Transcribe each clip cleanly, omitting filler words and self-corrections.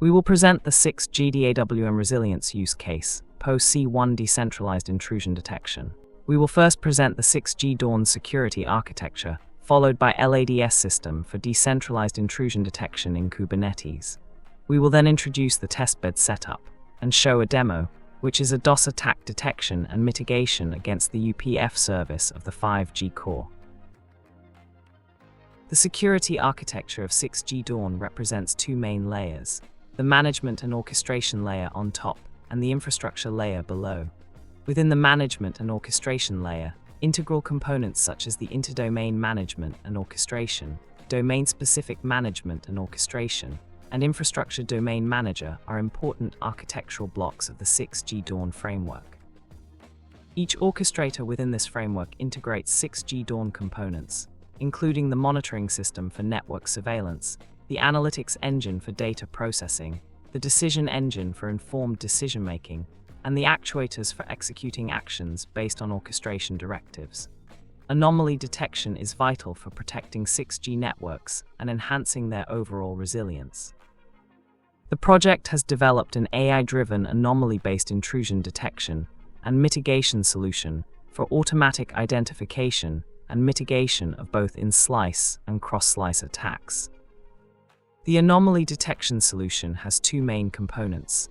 We will present the 6GDAWN resilience use case, PoC1 decentralized intrusion detection. We will first present the 6GDAWN security architecture, followed by LADS system for decentralized intrusion detection in Kubernetes. We will then introduce the testbed setup and show a demo, which is a DOS attack detection and mitigation against the UPF service of the 5G core. The security architecture of 6GDAWN represents two main layers, the management and orchestration layer on top and the infrastructure layer below. Within the management and orchestration layer, integral components such as the interdomain management and orchestration, domain-specific management and orchestration, and infrastructure domain manager are important architectural blocks of the 6GDAWN framework. Each orchestrator within this framework integrates 6GDAWN components, including the monitoring system for network surveillance, the analytics engine for data processing, the decision engine for informed decision-making, and the actuators for executing actions based on orchestration directives. Anomaly detection is vital for protecting 6G networks and enhancing their overall resilience. The project has developed an AI-driven anomaly-based intrusion detection and mitigation solution for automatic identification and mitigation of both in-slice and cross-slice attacks. The anomaly detection solution has two main components: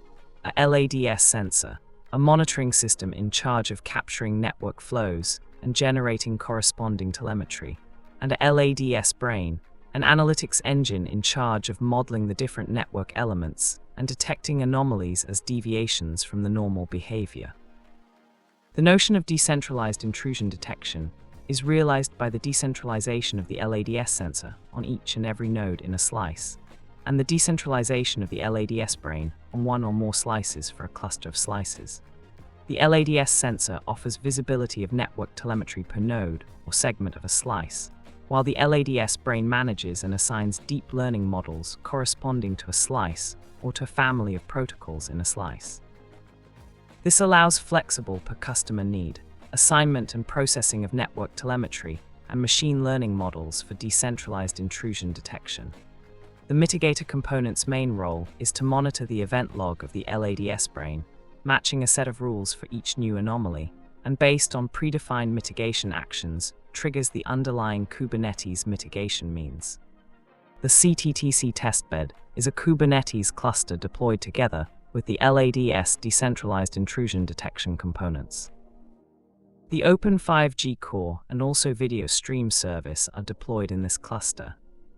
a LADS sensor, a monitoring system in charge of capturing network flows and generating corresponding telemetry, and a LADS brain, an analytics engine in charge of modeling the different network elements and detecting anomalies as deviations from the normal behavior. The notion of decentralized intrusion detection is realized by the decentralization of the LADS sensor on each and every node in a slice, and the decentralization of the LADS brain on one or more slices for a cluster of slices. The LADS sensor offers visibility of network telemetry per node or segment of a slice, while the LADS brain manages and assigns deep learning models corresponding to a slice or to a family of protocols in a slice. This allows flexible per customer need assignment and processing of network telemetry and machine learning models for decentralized intrusion detection. The mitigator component's main role is to monitor the event log of the LADS brain, matching a set of rules for each new anomaly, and based on predefined mitigation actions, triggers the underlying Kubernetes mitigation means. The CTTC testbed is a Kubernetes cluster deployed together with the LADS decentralized intrusion detection components. The Open 5G core and also video stream service are deployed in this cluster.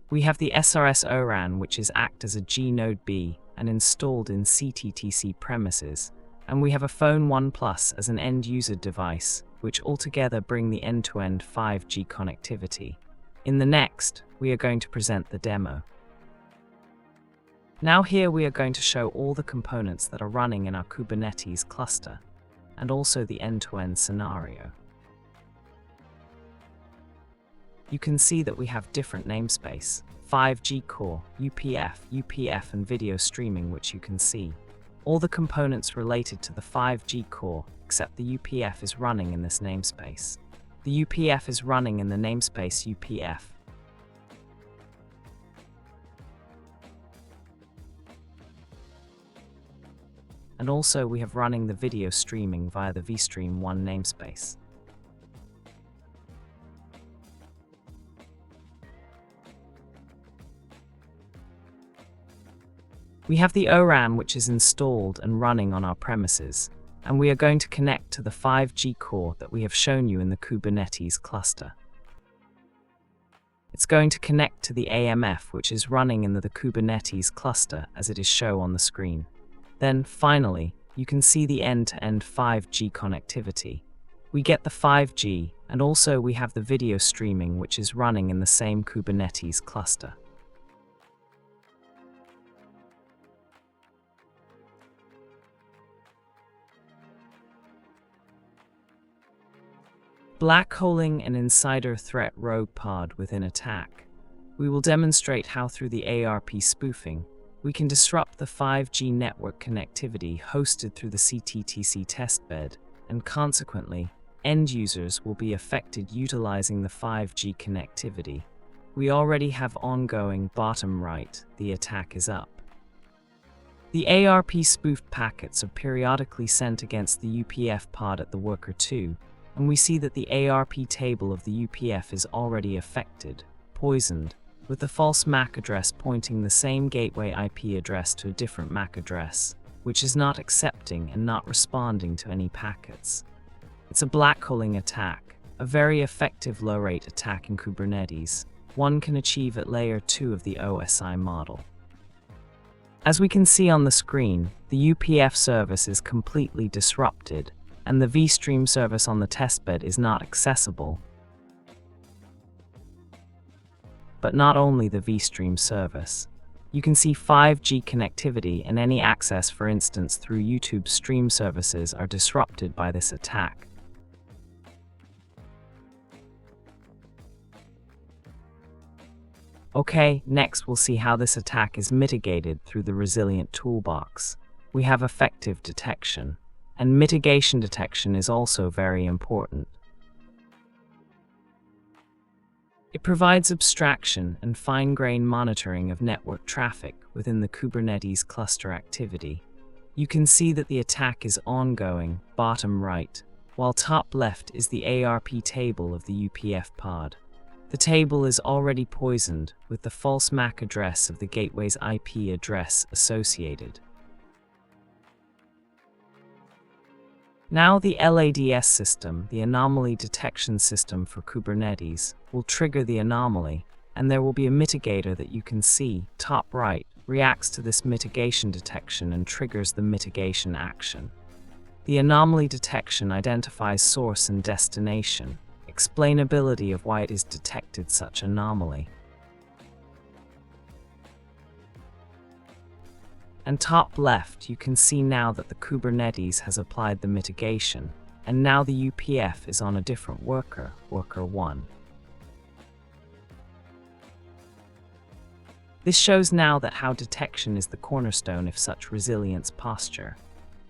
We have the SRS ORAN, which is act as a G Node B and installed in CTTC premises, and we have a Phone 1 Plus as an end-user device, which altogether bring the end-to-end 5G connectivity. In the next, we are going to present the demo. Now here we are going to show all the components that are running in our Kubernetes cluster, and also the end-to-end scenario. You can see that we have different namespace, 5G core, UPF, and video streaming, which you can see. All the components related to the 5G core, except the UPF, is running in this namespace. The UPF is running in the namespace UPF. And also we have running the video streaming via the vStream 1 namespace. We have the ORAN, which is installed and running on our premises, and we are going to connect to the 5G core that we have shown you in the Kubernetes cluster. It's going to connect to the AMF, which is running in the Kubernetes cluster as it is shown on the screen. Then, finally, you can see the end-to-end 5G connectivity. We get the 5G, and also we have the video streaming, which is running in the same Kubernetes cluster. Black holing an insider threat rogue pod within attack. We will demonstrate how through the ARP spoofing, we can disrupt the 5G network connectivity hosted through the CTTC testbed, and consequently, end users will be affected utilizing the 5G connectivity. We already have ongoing bottom right, the attack is up. The ARP spoofed packets are periodically sent against the UPF pod at the worker 2, and we see that the ARP table of the UPF is already affected, poisoned, with the false MAC address pointing the same gateway IP address to a different MAC address, which is not accepting and not responding to any packets. It's a blackholing attack, a very effective low-rate attack in Kubernetes, one can achieve at layer 2 of the OSI model. As we can see on the screen, the UPF service is completely disrupted, and the vStream service on the testbed is not accessible. But not only the vStream service. You can see 5G connectivity and any access, for instance, through YouTube stream services are disrupted by this attack. Okay, next we'll see how this attack is mitigated through the resilient toolbox. We have effective detection, and mitigation detection is also very important. It provides abstraction and fine-grained monitoring of network traffic within the Kubernetes cluster activity. You can see that the attack is ongoing, bottom right, while top left is the ARP table of the UPF pod. The table is already poisoned with the false MAC address of the gateway's IP address associated. Now the LADS system, the anomaly detection system for Kubernetes, will trigger the anomaly, and there will be a mitigator that you can see, top right, reacts to this mitigation detection and triggers the mitigation action. The anomaly detection identifies source and destination, explainability of why it is detected such anomaly. And top left, you can see now that the Kubernetes has applied the mitigation, and now the UPF is on a different worker, worker 1. This shows now that how detection is the cornerstone of such resilience posture.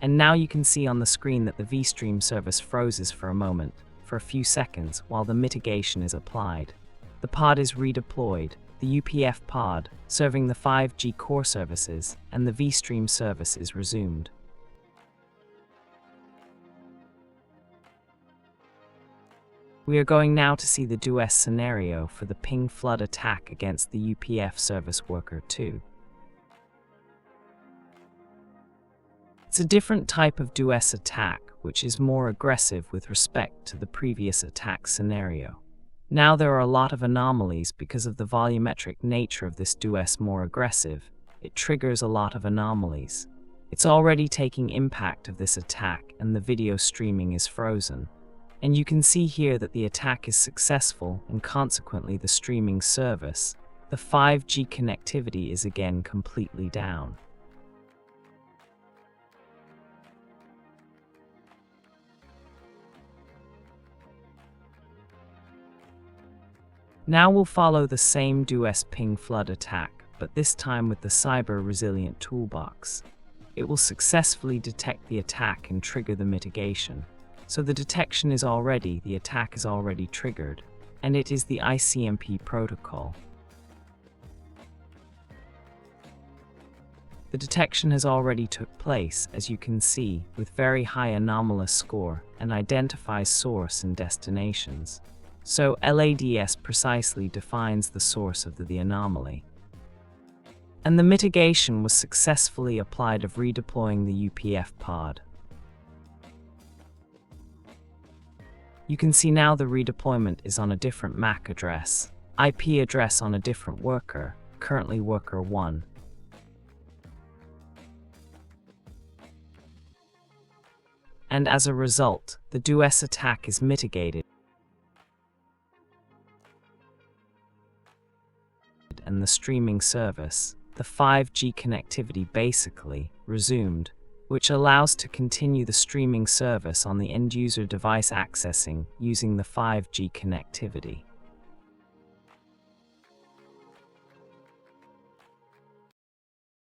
And now you can see on the screen that the vStream service freezes for a moment, for a few seconds, while the mitigation is applied. The pod is redeployed, the UPF pod, serving the 5G core services, and the vStream service is resumed. We are going now to see the DOS scenario for the ping flood attack against the UPF service worker 2. It's a different type of DOS attack, which is more aggressive with respect to the previous attack scenario. Now there are a lot of anomalies because of the volumetric nature of this DOS more aggressive. It triggers a lot of anomalies. It's already taking impact of this attack and the video streaming is frozen. And you can see here that the attack is successful and consequently the streaming service, the 5G connectivity is again completely down. Now we'll follow the same DOS ping flood attack, but this time with the cyber resilient toolbox. It will successfully detect the attack and trigger the mitigation. So the detection is already, the attack is already triggered, and it is the ICMP protocol. The detection has already took place, as you can see, with very high anomalous score, and identifies source and destinations. So LADS precisely defines the source of the anomaly. And the mitigation was successfully applied of redeploying the UPF pod. You can see now the redeployment is on a different MAC address, IP address on a different worker, currently worker 1. And as a result, the DOS attack is mitigated and the streaming service, the 5G connectivity basically, resumed, which allows to continue the streaming service on the end-user device accessing using the 5G connectivity.